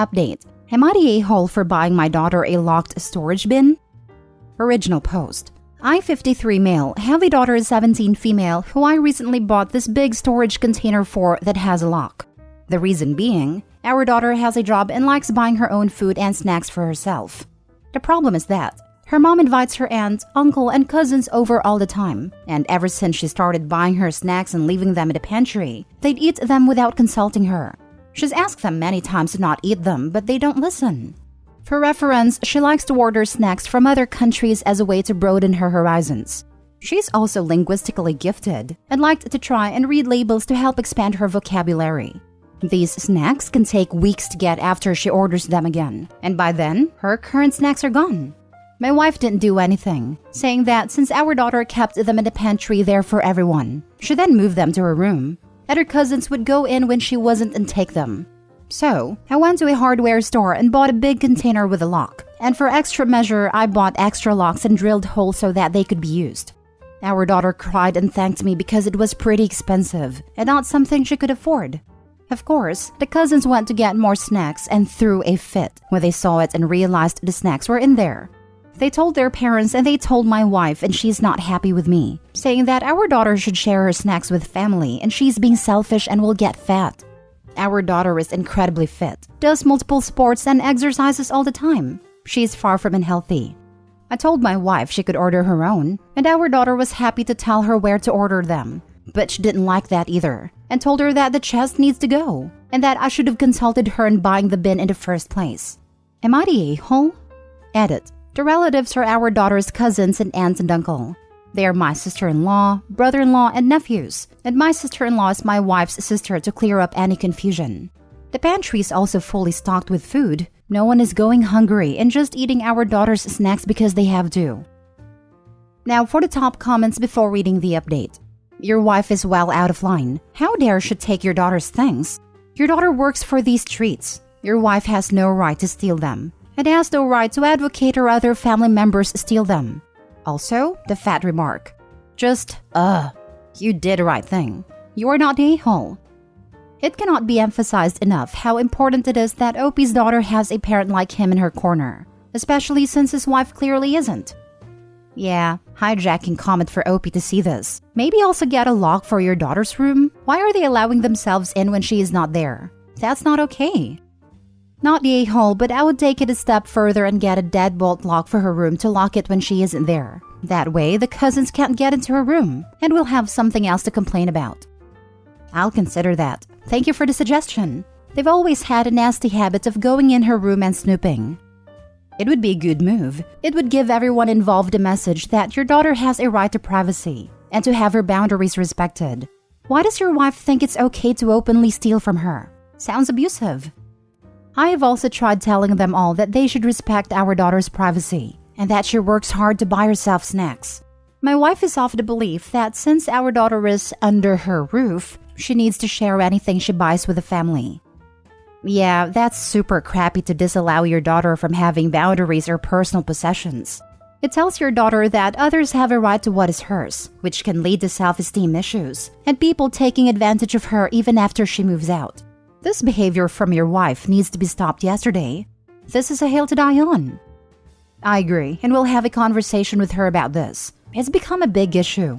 Update. Am I the a-hole for buying my daughter a locked storage bin? Original post. I, 53 male, have a daughter 17 female who I recently bought this big storage container for that has a lock. The reason being, our daughter has a job and likes buying her own food and snacks for herself. The problem is that her mom invites her aunt, uncle, and cousins over all the time, and ever since she started buying her snacks and leaving them in the pantry, they'd eat them without consulting her. She's asked them many times to not eat them, but they don't listen. For reference, she likes to order snacks from other countries as a way to broaden her horizons. She's also linguistically gifted and liked to try and read labels to help expand her vocabulary. These snacks can take weeks to get after she orders them again, and by then, her current snacks are gone. My wife didn't do anything, saying that since our daughter kept them in the pantry there for everyone, she then moved them to her room, and her cousins would go in when she wasn't and take them. So, I went to a hardware store and bought a big container with a lock, and for extra measure, I bought extra locks and drilled holes so that they could be used. Our daughter cried and thanked me because it was pretty expensive and not something she could afford. Of course, the cousins went to get more snacks and threw a fit when they saw it and realized the snacks were in there. They told their parents and they told my wife, and she's not happy with me, saying that our daughter should share her snacks with family and she's being selfish and will get fat. Our daughter is incredibly fit, does multiple sports and exercises all the time. She's far from unhealthy. I told my wife she could order her own, and our daughter was happy to tell her where to order them. But she didn't like that either, and told her that the chest needs to go, and that I should have consulted her in buying the bin in the first place. Am I the a-hole? Edit. The relatives are our daughter's cousins and aunt and uncle. They are my sister-in-law, brother-in-law, and nephews, and my sister-in-law is my wife's sister to clear up any confusion. The pantry is also fully stocked with food. No one is going hungry and just eating our daughter's snacks because they have to. Now for the top comments before reading the update. Your wife is well out of line. How dare she take your daughter's things? Your daughter works for these treats. Your wife has no right to steal them, and has no right to advocate her other family members steal them. Also, the fat remark. Just, you did the right thing. You are not the a-hole. It cannot be emphasized enough how important it is that Opie's daughter has a parent like him in her corner, especially since his wife clearly isn't. Yeah, hijacking comment for Opie to see this. Maybe also get a lock for your daughter's room. Why are they allowing themselves in when she is not there? That's not okay. Not the a-hole, but I would take it a step further and get a deadbolt lock for her room to lock it when she isn't there. That way, the cousins can't get into her room, and we'll have something else to complain about. I'll consider that. Thank you for the suggestion. They've always had a nasty habit of going in her room and snooping. It would be a good move. It would give everyone involved a message that your daughter has a right to privacy, and to have her boundaries respected. Why does your wife think it's okay to openly steal from her? Sounds abusive. I have also tried telling them all that they should respect our daughter's privacy, and that she works hard to buy herself snacks. My wife is of the belief that since our daughter is under her roof, she needs to share anything she buys with the family. Yeah, that's super crappy to disallow your daughter from having boundaries or personal possessions. It tells your daughter that others have a right to what is hers, which can lead to self-esteem issues, and people taking advantage of her even after she moves out. This behavior from your wife needs to be stopped yesterday. This is a hill to die on. I agree, and we'll have a conversation with her about this. It's become a big issue.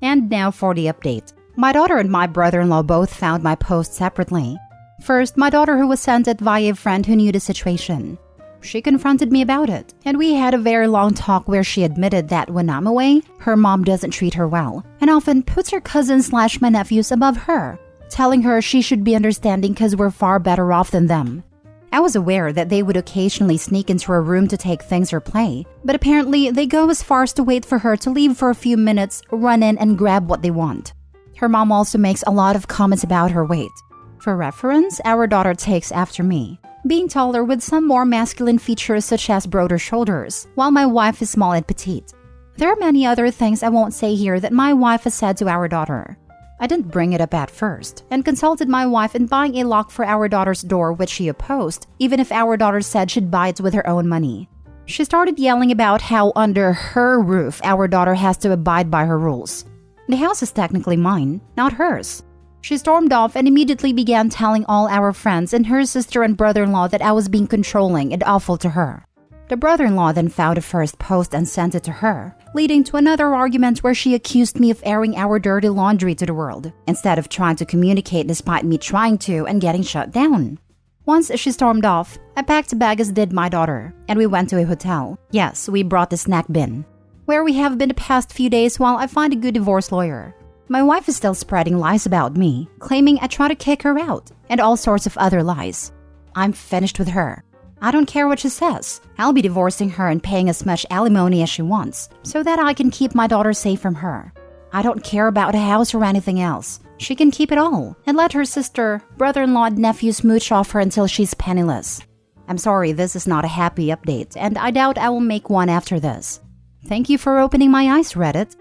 And now for the update. My daughter and my brother-in-law both found my post separately. First, my daughter, who was sent it via a friend who knew the situation. She confronted me about it, and we had a very long talk where she admitted that when I'm away, her mom doesn't treat her well, and often puts her cousins/my nephews above her, telling her she should be understanding because we're far better off than them. I was aware that they would occasionally sneak into her room to take things or play, but apparently they go as far as to wait for her to leave for a few minutes, run in and grab what they want. Her mom also makes a lot of comments about her weight. For reference, our daughter takes after me, being taller with some more masculine features such as broader shoulders, while my wife is small and petite. There are many other things I won't say here that my wife has said to our daughter. I didn't bring it up at first, and consulted my wife in buying a lock for our daughter's door, which she opposed, even if our daughter said she'd buy it with her own money. She started yelling about how under her roof our daughter has to abide by her rules. The house is technically mine, not hers. She stormed off and immediately began telling all our friends and her sister and brother-in-law that I was being controlling and awful to her. The brother-in-law then found the first post and sent it to her, leading to another argument where she accused me of airing our dirty laundry to the world, instead of trying to communicate despite me trying to and getting shut down. Once she stormed off, I packed a bag as did my daughter, and we went to a hotel. Yes, we brought the snack bin, where we have been the past few days while I find a good divorce lawyer. My wife is still spreading lies about me, claiming I try to kick her out, and all sorts of other lies. I'm finished with her. I don't care what she says. I'll be divorcing her and paying as much alimony as she wants, so that I can keep my daughter safe from her. I don't care about a house or anything else. She can keep it all, and let her sister, brother-in-law, and nephew smooch off her until she's penniless. I'm sorry, this is not a happy update, and I doubt I will make one after this. Thank you for opening my eyes, Reddit.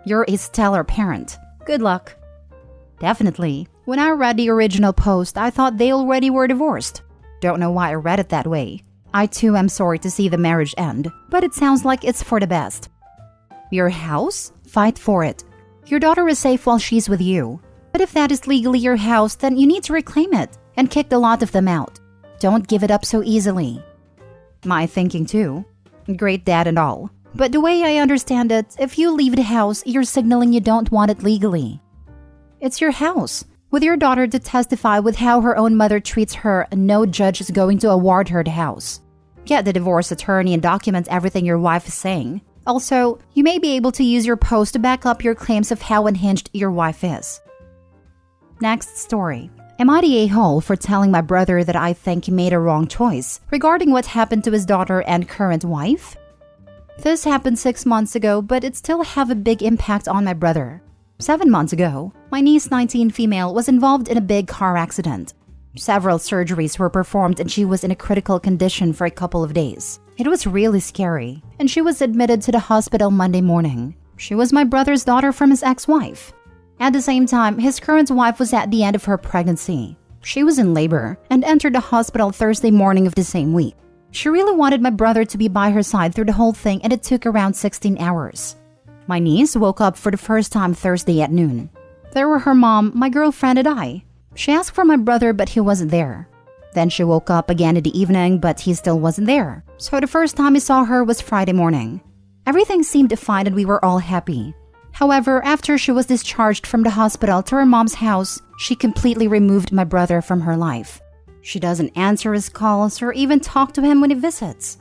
You're a stellar parent. Good luck. Definitely. When I read the original post, I thought they already were divorced. Don't know why I read it that way. I too am sorry to see the marriage end, but it sounds like it's for the best. Your house? Fight for it. Your daughter is safe while she's with you. But if that is legally your house, then you need to reclaim it and kick the lot of them out. Don't give it up so easily. My thinking too. Great dad and all. But the way I understand it, if you leave the house, you're signaling you don't want it legally. It's your house. With your daughter to testify with how her own mother treats her, no judge is going to award her the house. Get the divorce attorney and document everything your wife is saying. Also, you may be able to use your post to back up your claims of how unhinged your wife is. Next story. Am I the a-hole for telling my brother that I think he made a wrong choice regarding what happened to his daughter and current wife? This happened 6 months ago, but it still have a big impact on my brother. 7 months ago, my niece, 19 female, was involved in a big car accident. Several surgeries were performed and she was in a critical condition for a couple of days. It was really scary, and she was admitted to the hospital Monday morning. She was my brother's daughter from his ex-wife. At the same time, his current wife was at the end of her pregnancy. She was in labor and entered the hospital Thursday morning of the same week. She really wanted my brother to be by her side through the whole thing, and it took around 16 hours. My niece woke up for the first time Thursday at noon. There were her mom, my girlfriend, and I. She asked for my brother, but he wasn't there. Then she woke up again in the evening, but he still wasn't there. So the first time I saw her was Friday morning. Everything seemed fine and we were all happy. However, after she was discharged from the hospital to her mom's house, she completely removed my brother from her life. She doesn't answer his calls or even talk to him when he visits.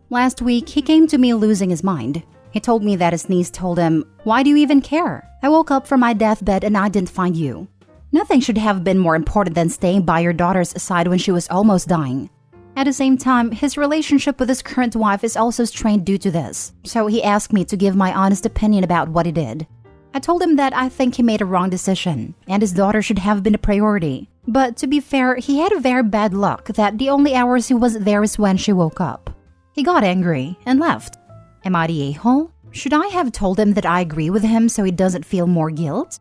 Last week, he came to me losing his mind. He told me that his niece told him, "Why do you even care? I woke up from my deathbed and I didn't find you. Nothing should have been more important than staying by your daughter's side when she was almost dying." At the same time, his relationship with his current wife is also strained due to this, so he asked me to give my honest opinion about what he did. I told him that I think he made a wrong decision, and his daughter should have been a priority. But to be fair, he had a very bad luck that the only hours he was there is when she woke up. He got angry and left. Am I the a-hole? Should I have told him that I agree with him so he doesn't feel more guilt?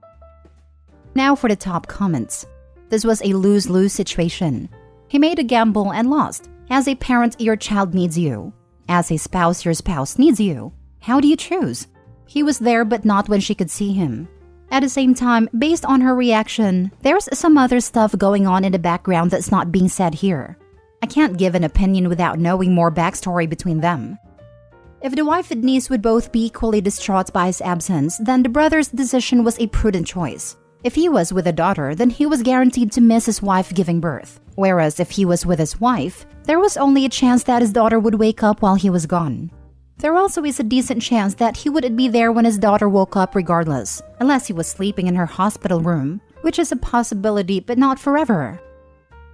Now for the top comments. This was a lose-lose situation. He made a gamble and lost. As a parent, your child needs you. As a spouse, your spouse needs you. How do you choose? He was there but not when she could see him. At the same time, based on her reaction, there's some other stuff going on in the background that's not being said here. I can't give an opinion without knowing more backstory between them. If the wife and niece would both be equally distraught by his absence, then the brother's decision was a prudent choice. If he was with a daughter, then he was guaranteed to miss his wife giving birth. Whereas if he was with his wife, there was only a chance that his daughter would wake up while he was gone. There also is a decent chance that he wouldn't be there when his daughter woke up regardless, unless he was sleeping in her hospital room, which is a possibility but not forever.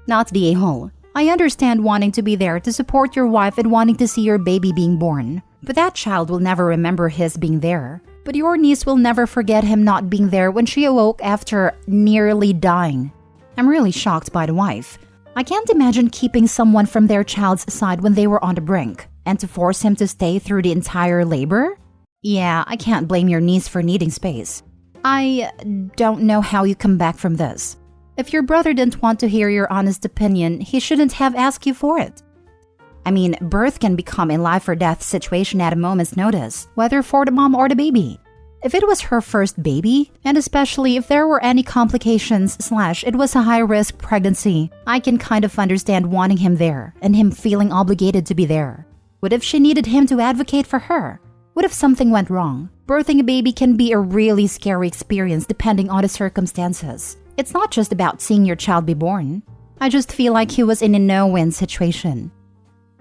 Not the a-hole. I understand wanting to be there to support your wife and wanting to see your baby being born, but that child will never remember his being there. But your niece will never forget him not being there when she awoke after nearly dying. I'm really shocked by the wife. I can't imagine keeping someone from their child's side when they were on the brink, and to force him to stay through the entire labor? Yeah, I can't blame your niece for needing space. I don't know how you come back from this. If your brother didn't want to hear your honest opinion, he shouldn't have asked you for it. I mean, birth can become a life or death situation at a moment's notice, whether for the mom or the baby. If it was her first baby, and especially if there were any complications / it was a high-risk pregnancy, I can kind of understand wanting him there and him feeling obligated to be there. What if she needed him to advocate for her? What if something went wrong? Birthing a baby can be a really scary experience depending on the circumstances. It's not just about seeing your child be born. I just feel like he was in a no-win situation.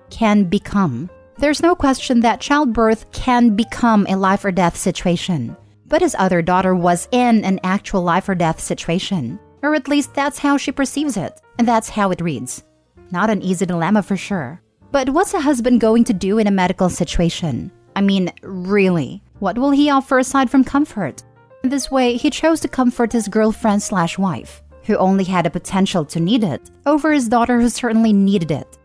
Can become. There's no question that childbirth can become a life or death situation. But his other daughter was in an actual life or death situation. Or at least that's how she perceives it. And that's how it reads. Not an easy dilemma for sure. But what's a husband going to do in a medical situation? I mean, really, what will he offer aside from comfort? This way, he chose to comfort his girlfriend / wife, who only had a potential to need it, over his daughter who certainly needed it.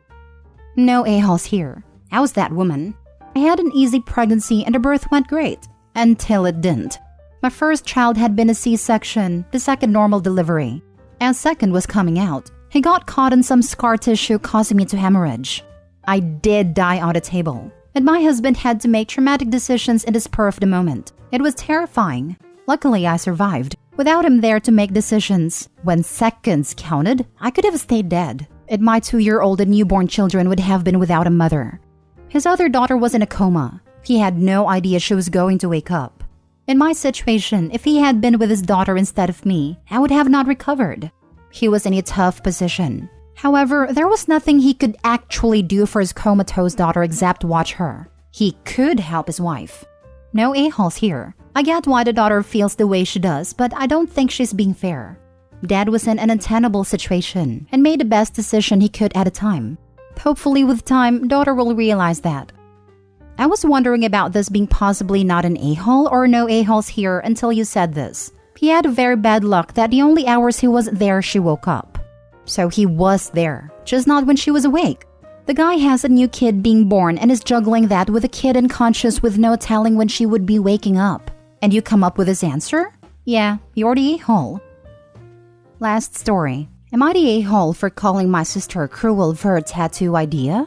No a-holes here. How's that woman? I had an easy pregnancy and the birth went great. Until it didn't. My first child had been a C-section, the second normal delivery. As second was coming out, he got caught in some scar tissue causing me to hemorrhage. I did die on the table, and my husband had to make traumatic decisions in the spur of the moment. It was terrifying. Luckily, I survived. Without him there to make decisions, when seconds counted, I could have stayed dead, and my 2-year-old and newborn children would have been without a mother. His other daughter was in a coma. He had no idea she was going to wake up. In my situation, if he had been with his daughter instead of me, I would have not recovered. He was in a tough position. However, there was nothing he could actually do for his comatose daughter except watch her. He could help his wife. No a-holes here. I get why the daughter feels the way she does, but I don't think she's being fair. Dad was in an untenable situation and made the best decision he could at a time. Hopefully with time, daughter will realize that. I was wondering about this being possibly not an a-hole or no a-holes here until you said this. He had very bad luck that the only hours he was there she woke up. So he was there, just not when she was awake. The guy has a new kid being born and is juggling that with a kid unconscious with no telling when she would be waking up. And you come up with this answer? Yeah, you're the a-hole. Last story. Am I the a-hole for calling my sister cruel for her tattoo idea?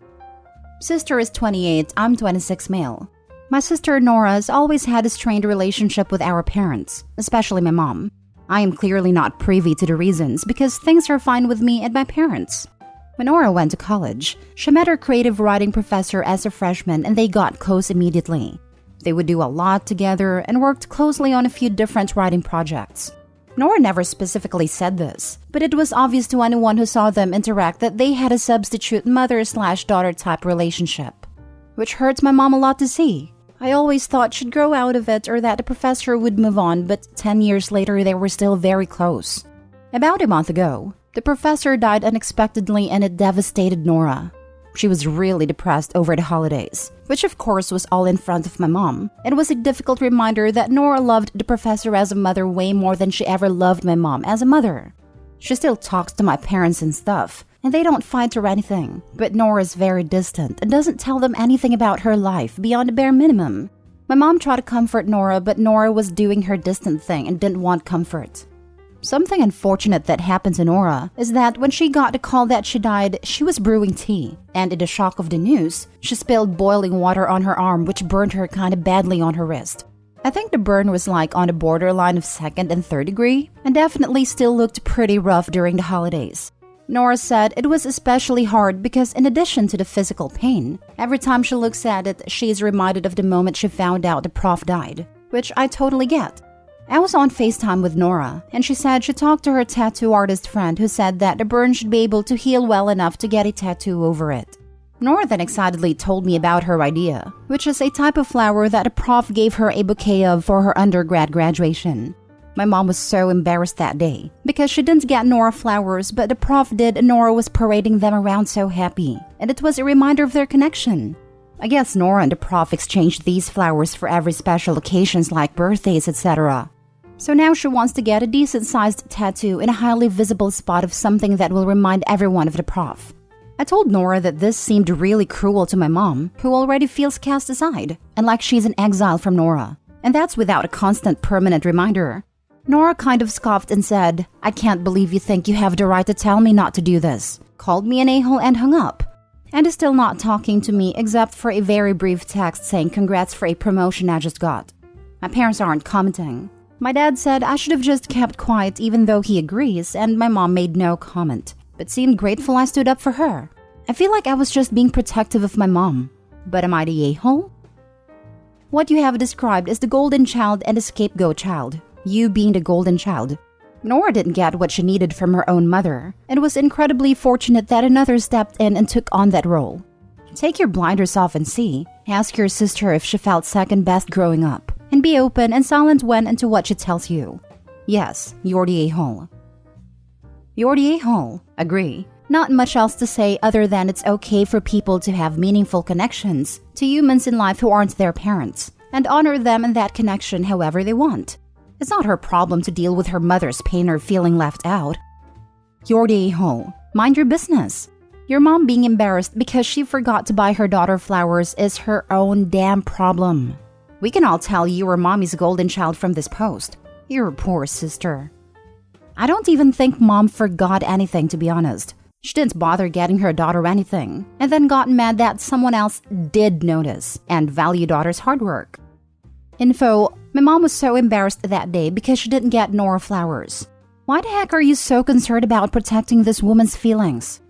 Sister is 28, I'm 26 male. My sister Nora has always had a strained relationship with our parents, especially my mom. I am clearly not privy to the reasons because things are fine with me and my parents. When Nora went to college, she met her creative writing professor as a freshman and they got close immediately. They would do a lot together and worked closely on a few different writing projects. Nora never specifically said this, but it was obvious to anyone who saw them interact that they had a substitute mother/daughter type relationship, which hurts my mom a lot to see. I always thought she'd grow out of it or that the professor would move on, but 10 years later they were still very close. About a month ago, the professor died unexpectedly and it devastated Nora. She was really depressed over the holidays, which of course was all in front of my mom. It was a difficult reminder that Nora loved the professor as a mother way more than she ever loved my mom as a mother. She still talks to my parents and stuff, and they don't fight or anything, but Nora's very distant and doesn't tell them anything about her life beyond the bare minimum. My mom tried to comfort Nora, but Nora was doing her distant thing and didn't want comfort. Something unfortunate that happened to Nora is that when she got the call that she died, she was brewing tea, and in the shock of the news, she spilled boiling water on her arm which burned her kind of badly on her wrist. I think the burn was like on the borderline of 2nd and 3rd degree, and definitely still looked pretty rough during the holidays. Nora said it was especially hard because in addition to the physical pain, every time she looks at it, she is reminded of the moment she found out the prof died, which I totally get. I was on FaceTime with Nora, and she said she talked to her tattoo artist friend who said that the burn should be able to heal well enough to get a tattoo over it. Nora then excitedly told me about her idea, which is a type of flower that a prof gave her a bouquet of for her undergrad graduation. My mom was so embarrassed that day, because she didn't get Nora flowers, but the prof did and Nora was parading them around so happy, and it was a reminder of their connection. I guess Nora and the prof exchanged these flowers for every special occasions like birthdays, etc. So now she wants to get a decent-sized tattoo in a highly visible spot of something that will remind everyone of the prof. I told Nora that this seemed really cruel to my mom, who already feels cast aside, and like she's in exile from Nora. And that's without a constant permanent reminder. Nora kind of scoffed and said, "I can't believe you think you have the right to tell me not to do this," called me an a-hole and hung up. And is still not talking to me except for a very brief text saying congrats for a promotion I just got. My parents aren't commenting. My dad said I should have just kept quiet even though he agrees, and my mom made no comment, but seemed grateful I stood up for her. I feel like I was just being protective of my mom. But am I the a-hole? What you have described is the golden child and the scapegoat child, you being the golden child. Nora didn't get what she needed from her own mother, and was incredibly fortunate that another stepped in and took on that role. Take your blinders off and see. Ask your sister if she felt second best growing up, and be open and silent when and to what she tells you. Yes, you're the a-hole. You're the a-hole. Agree. Not much else to say other than it's okay for people to have meaningful connections to humans in life who aren't their parents, and honor them in that connection however they want. It's not her problem to deal with her mother's pain or feeling left out. You're the a-hole. Mind your business. Your mom being embarrassed because she forgot to buy her daughter flowers is her own damn problem. We can all tell you were mommy's golden child from this post. Your poor sister. I don't even think mom forgot anything, to be honest. She didn't bother getting her daughter anything, and then got mad that someone else did notice and value daughter's hard work. Info: my mom was so embarrassed that day because she didn't get Nora flowers. Why the heck are you so concerned about protecting this woman's feelings?